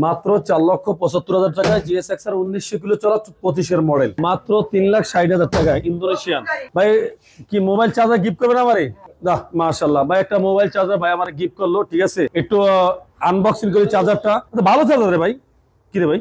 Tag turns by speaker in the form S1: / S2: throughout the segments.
S1: মাত্র 4,75,000 টাকায় GSX-R 1900 kilo চলা 25-এর মডেল, মাত্র 3,60,000 টাকায় ইন্দোনেশিয়ান। ভাই কি মোবাইল চার্জার গিফট করবেন আমারে? বাহ মাশাআল্লাহ, ভাই একটা মোবাইল চার্জার ভাই আমারে গিফট করলো, ঠিক আছে। একটু আনবক্সিং করি চার্জারটা। ভালো চার্জার রে ভাই। কি রে ভাই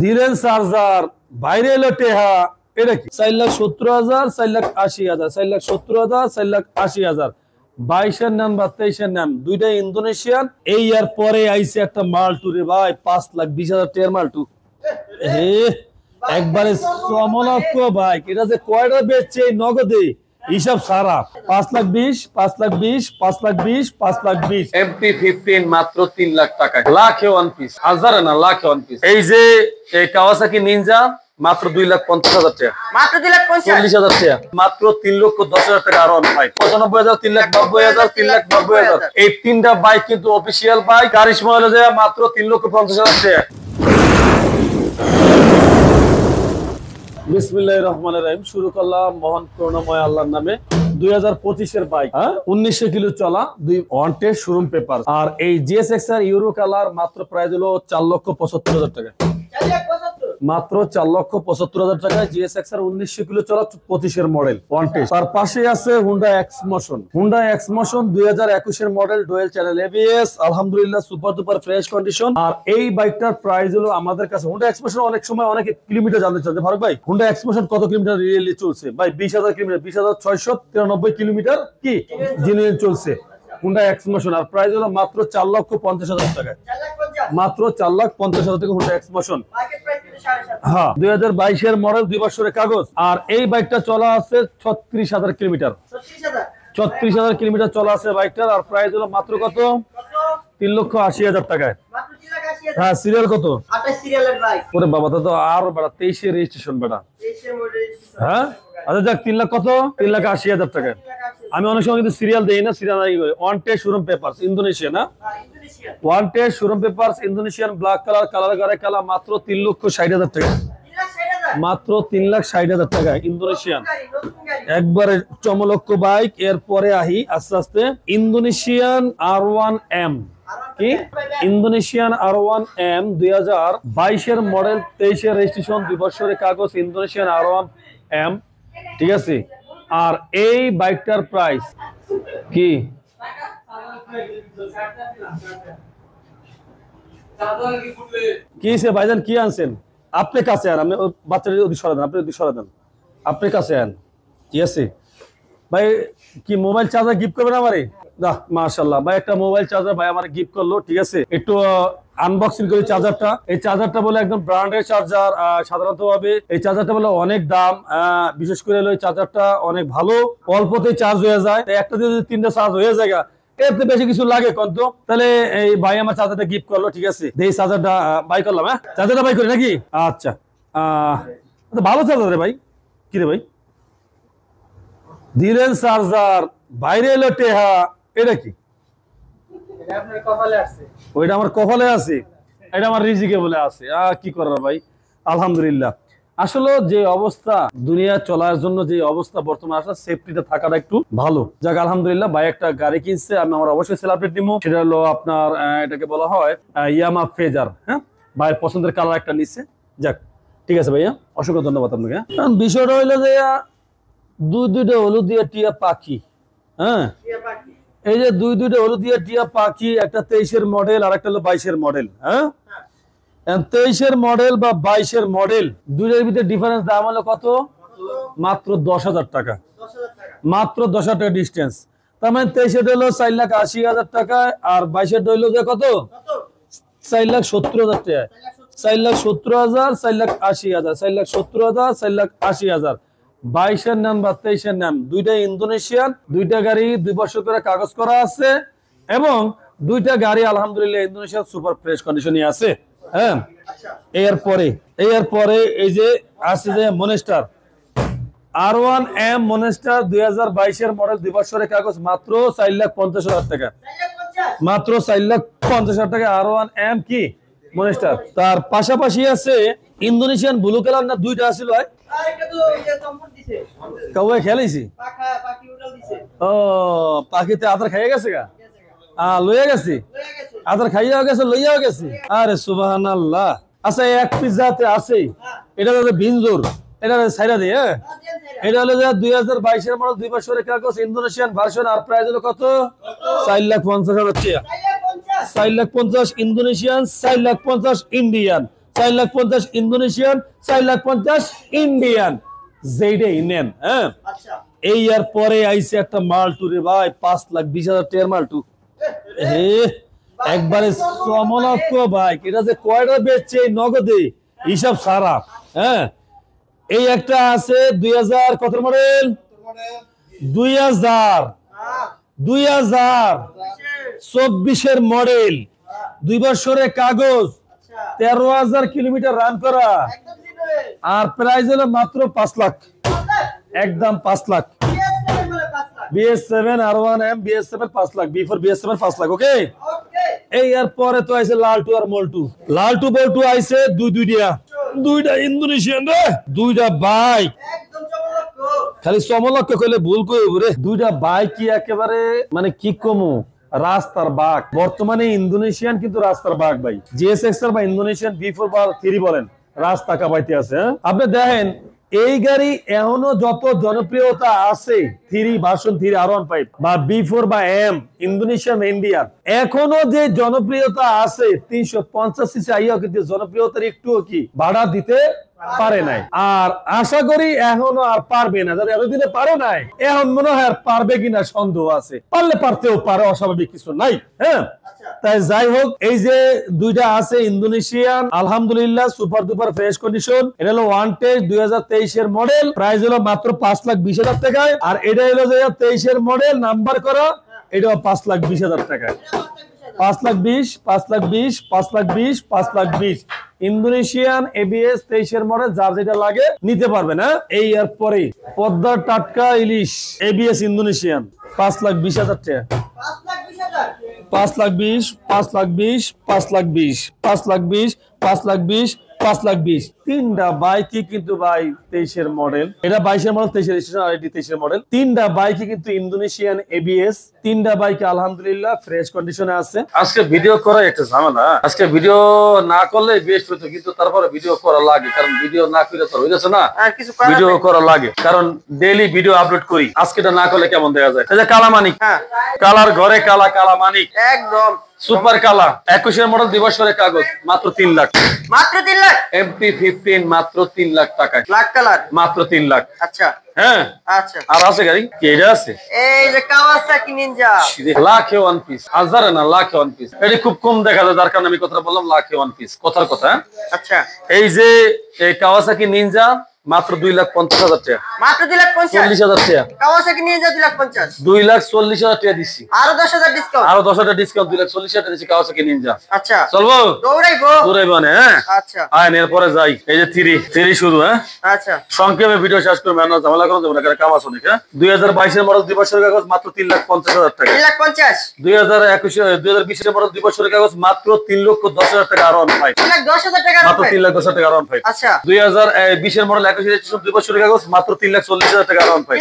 S1: দিলেন চার্জার, বাইরে এলো টেহা, এটা কি? 4,70,000, 4,80,000, 4,70,000, 4,80,000। 22-এর নেন বা 23-এর নেন, দুইটা ইন্দোনেশিয়ান। এই আর পরে আইছে একটা মালটু রে ভাই, 5,20,000 টাকার মালটু। হে একবারে সমলক্ষ ভাই, এটা যে কয়টা বেচছে নগদে হিসাব সারা। 5,20,000, 5,20,000, 5,20,000, 5,20,000। MP15 মাত্র 3 লাখ টাকায়, লাখে ওয়ান পিস, হাজারে না লাখে ওয়ান পিস। এই যে কাওয়াসাকি নিনজা মাত্র 2,50,000 টাকা, মাত্র 2,40,000 টাকা, মাত্র 3,10,000 টাকা। আর 95,000, 3,90,000, 3,90,000। এই তিনটা বাইক কিন্তু অফিসিয়াল বাইক। কারিশমা হলো যে মাত্র 3,50,000 টাকা। বিসমিল্লাহির রহমানির রহিম। শুরু করলাম মহান করুণাময় আল্লাহর নামে। 2025-এর বাইক, 1900 কিলো চলা, 2 ওয়ান্টেড শোরুম পেপার। আর এই GSX-R ইউরো কালার মাত্র প্রাইস হলো 4,75,000 টাকা, মাত্র 4,75,000 টাকায় GSX-R 1900 কিলো চলা 25-এর মডেল ওয়ান্টেড। তার পাশে আছে হুন্ডা এক্সমোশন। হুন্ডা এক্সমোশন 2021-এর মডেল, ডুয়েল চ্যানেল ABS, আলহামদুলিল্লাহ সুপার ডুপার ফ্রেশ কন্ডিশন। আর এই বাইকটার প্রাইস হলো আমাদের কাছে, হুন্ডা এক্সমোশন অনেক সময় অনেক কিলোমিটার জানতে চাচ্ছে, ফারুক ভাই হুন্ডা এক্সমোশন কত কিলোমিটার রিয়েলি চলছে? ভাই 20,000 কিলোমিটার, 20,693 কিলোমিটার কি জেনুইন চলছে হুন্ডা এক্সমোশন। আর প্রাইস হলো মাত্র 4,50,000 টাকায়, মাত্র 4,50,000 টাকা হুন্ডা এক্সমোশন। হ্যাঁ 2022-এর মডেল, 2 বছরের কাগজ। আর এই বাইকটা চলা আছে 36,000 কিলোমিটার, 36,000 কিলোমিটার চলা আছে বাইকটার। আর প্রাইস হলো মাত্র কত? 3,80,000 টাকায়। হ্যাঁ সিরিয়াল কত? 28 সিরিয়ালের বাইক। ওরে বাবা, তা তো আরো বড়, 23-এর রেজিস্ট্রেশন বেটা। 23-এর মডেল। হ্যাঁ আচ্ছা যাক, 3 লাখ কত? 3,80,000 টাকায়। আমি অনেক সময় কিন্তু সিরিয়াল দেই না, সিরিয়াল আই করি। ওয়ান্টেড শোরুম পেপারস ইন্দোনেশিয়া, না wanted showroom papers Indonesian, black colour, colour গারে কালা, মাত্র 3,60,000 টাকা, মাত্র 3,60,000 টাকা ইন্দোনেশিয়ান। একবারে চমলক্ষ বাইক। এরপরে আহি আস্তে আস্তে ইন্দোনেশিয়ান R1M। কি ইন্দোনেশিয়ান R1M 2022-এর মডেল, 23-এর রেজিস্ট্রেশন, 2 বছরের কাগজ, ইন্দোনেশিয়ান R1M, ঠিক আছে। আর এই বাইকটার প্রাইস কি? কি সে ভাইজান কি আনছেন? আপনি কাছে আন, আপনি বাচ্চাটা ওদিক সরা দেন, আপনি ওদিক সরা দেন, আপনি কাছে আন, ঠিক আছে। ভাই কি মোবাইল চার্জার গিফট করবেন আমারে? বাহ মাশাআল্লাহ, ভাই একটা মোবাইল চার্জার ভাই আমারে গিফট করলো, ঠিক আছে। একটু আনবক্সিং করি চার্জারটা। এই চার্জারটা বলে একদম ব্র্যান্ডের চার্জার। সাধারণত ভাবে এই চার্জারটা বলে অনেক দাম, বিশেষ করে এই চার্জারটা অনেক ভালো, অল্পতেই চার্জ হয়ে যায়। একটা দিয়ে যদি 3টা চার্জ হয়ে যায়, এতে বেশি কিছু লাগে কত? তাহলে এই ভাই আমার চার্জারটা গিফট করলো, ঠিক আছে। এই চার্জারটা বাই করলাম। হ্যাঁ চার্জারটা বাই করি নাকি? আচ্ছা ভালো চার্জার রে ভাই। কি রে ভাই দিলেন চার্জার, বাইরে এলো টেহা, এটা কি? ওইটা আমার কপালে আছে, এটা আমার রিজিকে বলে আছে। কি করার ভাই, আলহামদুলিল্লাহ। আসলে যে অবস্থা দুনিয়া চলার জন্য, যে অবস্থা বর্তমানে আসলে সেফটিটা থাকাটা একটু ভালো। যাক আলহামদুলিল্লাহ, ভাই একটা গাড়ি কিনছে, আমি আমার অবশ্যই সেলিব্রেট দিব। সেটা হলো আপনার এটাকে বলা হয় ইয়ামা ফেজার। হ্যাঁ ভাইয়ের পছন্দের কালার একটা নিচ্ছে। যাক ঠিক আছে ভাইয়া, অসংখ্য ধন্যবাদ আপনাকে। কারণ বিষয়টা হইলো যে দুইটা হলুদ দিয়ে টিয়া পাখি। হ্যাঁ এই যে দুইটা হলুদ দিয়ে টিয়া পাখি, একটা 23-এর মডেল আর একটা হলো 22-এর মডেল। হ্যাঁ 23-এর মডেল বা 22-এর মডেল, দুইটার ভিতরে ডিফারেন্স দাম হলো কত? মাত্র 10,000 টাকা, মাত্র 10,000 টাকা ডিস্টেন্স। তার মানে 23-এর হলো 4,80,000 টাকা, আর 22-এর হইলো যে কত? 4,70,000 টাকা, 4,70,000, 4,80,000, 4,70,000, 4,80,000। 22-এর নেন বা 23-এর নেন, দুইটা ইন্দোনেশিয়ান, দুইটা গাড়ি 2 বছর করে কাগজ করা আছে, এবং দুইটা গাড়ি আলহামদুলিল্লাহ ইন্দোনেশিয়ান সুপার ফ্রেশ কন্ডিশনে আছে। হ্যাঁ এরপরে এই যে আছে যে মনস্টার R1M মনস্টার 2022-এর মডেল, 2 বছরের কাগজ, মাত্র 4,50,000 টাকা, মাত্র 4,50,000 টাকা R1M কি মনস্টার। তার পাশাপাশি আছে ইন্দোনেশিয়ান ব্লু কালার, না দুইটা আছিল ভাই? কাউকে খেলাইছি, ও পাখিতে আদার খাইয়ে গেছে গা, লয়ে গেছি। আদার খাইয়াও গেছে লইয়াও গেছে। আরে সুবহানাল্লাহ। আচ্ছা এক পিজ্জাতে আছে এটা হলো বিনজোর, এটা ছাইরা দিয়ে হ্যাঁ। এটা হলো 2022 এর মডেল 2 বছরের কাগজ ইন্দোনেশিয়ান ভার্সন আর প্রাইস হলো কত 4,50,000 টাকা। 4,50,000 ইন্দোনেশিয়ান, 4,50,000 ইন্ডিয়ান, 4,50,000 ইন্দোনেশিয়ান, 4,50,000 ইন্ডিয়ান যেইটাই নেন হ্যাঁ। এই আর পরে আইছে একটা মালটু রে ভাই 5,20,000 টাকার মালটু। একবারে সমলক্ষ ভাই, এটা যে কয়টা বেচছে নগদে হিসাব সারা হ্যাঁ। এই একটা আছে 2000 কত মডেল 2024 এর মডেল 2 বছরের কাগজ 13,000 কিলোমিটার রান করা আর প্রাইস হলো মাত্র 5 লাখ, একদম 5 lakh. BS7 R1M BS7 5 lakh, B4 BS7 5 lakh. ওকে এই আর পরে তো আইছে লালটু আর মলটু, লালটু বলটু আইছে দুইটা ইন্দোনেশিয়ান রে, দুইটা বাইক খালি সমলক্ষ কইলে ভুল কইব রে। দুইটা বাইক কি একেবারে মানে কি কমু রাস্তার বাঘ। বর্তমানে ইন্দোনেশিয়ান কিন্তু রাস্তার বাঘ ভাই। GSX-R বা ইন্দোনেশিয়ান B4 বা 3 বলেন রাস্তা কাঁপাইতে আছে। আপনি দেখেন এই গাড়ি এখনো যত জনপ্রিয়তা আছে 3 ভার্সন 3 R15 বা B4 বা M ইন্দোনেশিয়ান ইন্ডিয়ান, এখনো যে জনপ্রিয়তা আছে 350 সিসি আইও কিন্তু জনপ্রিয়তার একটুও কি বাড়া দিতে পারে নাই। আর আশা করি এখনো আর পারবে না, যারা এতদিনে পারে নাই এখন মনে হয় আর পারবে কিনা সন্দেহ আছে। পারলে পারতেও পারে, অস্বাভাবিক কিছু নাই হ্যাঁ। তাই যাই হোক এই যে দুইটা আছে ইন্দোনেশিয়ান আলহামদুলিল্লাহ সুপার ডুপার ফ্রেশ কন্ডিশন। এটা হলো ওয়ান টেস্ট 2023 এর মডেল, প্রাইস হলো মাত্র 5,20,000 টাকায়। আর এটা হলো 2023 এর মডেল নাম্বার করা, এটাও 5,20,000 টাকায়। 5,20,000 5,20,000 5,20,000 5,20,000 ইন্দোনেশিয়ান ABS 23 এর মডেল, যার যেটা লাগে নিতে পারবে না। এই আর পরে পদ্মার টাটকা ইলিশ ABS ইন্দোনেশিয়ান 5,20,000 টাকা। 5,20,000 5,20,000 5,20,000 5,20,000 5,20,000 5,20,000 তিনটা বাইকই কিন্তু ভাই 23 এর মডেল, এটা 22 এর মডেল 23 এর রেজিস্ট্রেশন আর এটি 23 এর মডেল। তিনটা বাইকই কিন্তু ইন্দোনেশিয়ান ABS, তিনটা বাইক আলহামদুলিল্লাহ ফ্রেশ কন্ডিশনে আছে। আজকে ভিডিও করা একটা ঝামেলা, আজকে ভিডিও না করলে বেস্ট হতো কিন্তু তারপরে ভিডিও করা লাগে, কারণ ভিডিও না করলে তো হইছে না, ভিডিও করা লাগে কারণ ডেইলি ভিডিও আপলোড করি। আজকেটা না করলে কেমন দেখা যায়। এই যে কালা মানিক, কালার ঘরে কালা, কালা মানিক একদম সুপার কালা 21 এর মডেল 2 বছরের কাগজ মাত্র 3 লাখ, মাত্র 3 লাখ। MP15 মাত্র 3 লাখ টাকায়, ব্ল্যাক কালার মাত্র 3 লাখ। আচ্ছা হ্যাঁ আচ্ছা। আর আছে গাড়ি কি এটা আছে এই যে কাওয়াসাকি নিনজা লাখে ওয়ান পিস, হাজারে না লাখে ওয়ান পিস। এটা খুব কম দেখা যায় যার কারণে আমি কথাটা বললাম লাখে ওয়ান পিস, কথার কথা। আচ্ছা এই যে এই কাওয়াসাকি নিনজা মাত্র 2,50,000 টাকা, মাত্র 2,40,000 টাকা। কাওয়াসাকি নিনজা 2,50,000 2,40,000 টাকা দিছি, আরো 10,000 ডিসকাউন্ট, আরো 10,000 ডিসকাউন্ট 2,40,000 টাকা দিছি কাওয়াসাকি নিনজা। আচ্ছা চলবো দৌড়াইবো না হ্যাঁ। আচ্ছা আয় এরপরে যাই এই যে 3 শুরু হ্যাঁ। আচ্ছা সংক্ষেপে ভিডিও শেষ করব, আমরা ঝামেলা করব না কারণ কাম আছে অনেক হ্যাঁ। 2022 এর মডেল 2 বছরের কাগজ মাত্র 3,50,000 টাকা, 3,50,000। 2020 এর মডেল 2 বছরের কাগজ মাত্র 3,10,000 টাকা, আর 3,10,000 টাকা মাত্র 3,10,000 টাকা আর 5। আচ্ছা 2020 এর মডেল 21 রেজিস্ট্রেশন 2 বছরের কাগজ মাত্র 3,40,000 টাকা আর 5।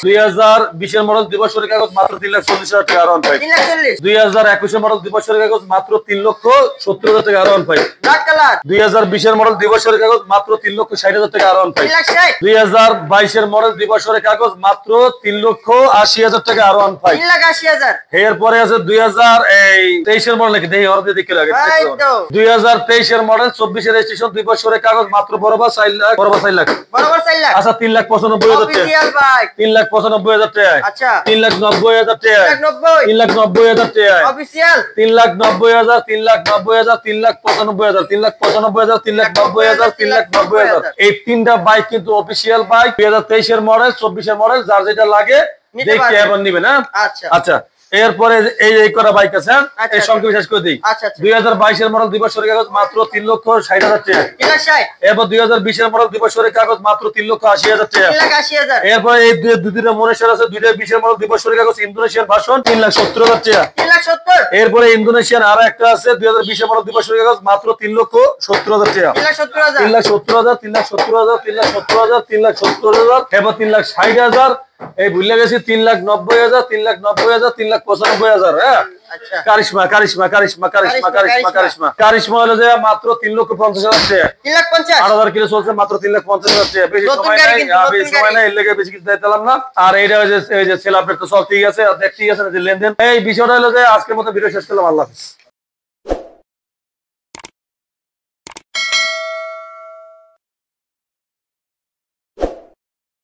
S1: 2020 এর মডেল 2 বছরের কাগজ মাত্র 3,40,000 টাকা আর 5। 2021 এর মডেল 2 বছরের কাগজ মাত্র 3,70,000 টাকা আর 5। ব্ল্যাক কালার 2020 এর মডেল 2 বছরের কাগজ মাত্র 3,60,000 টাকা আর 5। 2022 এর মডেল 2 বছরের কাগজ মাত্র 3,80,000 টাকা আর 5। 3,80,000। এরপরে আছে 2023 এর মডেল নাকি দেখি ওর দিয়ে দেখে লাগে 2023 এর মডেল 24 এর রেজিস্ট্রেশন 2 বছরের কাগজ মাত্র বরাবর 4 লাখ, বরাবর 4 লাখ, বরাবর 4 লাখ। আচ্ছা 3,95,000 টাকা অফিশিয়াল বাইক, 3,95,000 টাকা। আচ্ছা 3,90,000 টাকা, 3,90,000 টাকা অফিশিয়াল, 3,90,000 3,90,000 3,95,000 3,95,000 3,90,000 3,90,000। এই তিনটা বাইক কিন্তু অফিশিয়াল বাইক 2023 এর মডেল 24 এর মডেল, যার যেটা লাগে দেখে এবার নিবেন হ্যাঁ। আচ্ছা আচ্ছা এরপরে এই করা বাইক আছে এই সংখ্যা বিশেষ করে দিই। 2022 এর মডেল 2 বছরের কাগজ মাত্র 3,60,000 টাকা, 3,60,000। এরপর 2020 এর মডেল 2 বছরের কাগজ মাত্র 3,80,000 টাকা, 3,80,000। এরপর এই দুইটা মনেশ্বর আছে 2020 এর মডেল 2 বছরের কাগজ ইন্দোনেশিয়ান ভার্সন 3,70,000 টাকা, 3,70,000। এরপরে ইন্দোনেশিয়ান আর একটা আছে 2020 এর মডেল 2 বছরের কাগজ মাত্র 3,70,000 টাকা, 3,70,000 3,70,000 3,70,000 3,70,000 3,70,000 3,70,000। এরপর 3,60,000 এই ভুলে গেছি 3,90,000, 3,90,000, 3,95,000। হ্যাঁ,
S2: আচ্ছা
S1: কারিশমা কারিশমা কারিশমা কারিশমা কারিশমা কারিশমা কারিশমা হলো যে মাত্র 3,50,000 টাকা।
S2: 3,50,000
S1: 8,000 কিলো চলছে মাত্র 3,50,000 টাকা। বেশি
S2: নতুন
S1: সময়
S2: গাড়ি
S1: নাই,
S2: কিন্তু, নতুন
S1: বেশি সময়
S2: গাড়ি।
S1: নাই, এর লেগে বেশি কিছু দিতাম না। আর এইটা এই যে সেল আপডেট তো সব ঠিক আছে, আর দেখ ঠিক আছে যে লেনদেন। এই বিষয়টা হলো যে আজকের মতো ভিডিও শেষ করলাম। আল্লাহ হাফেজ।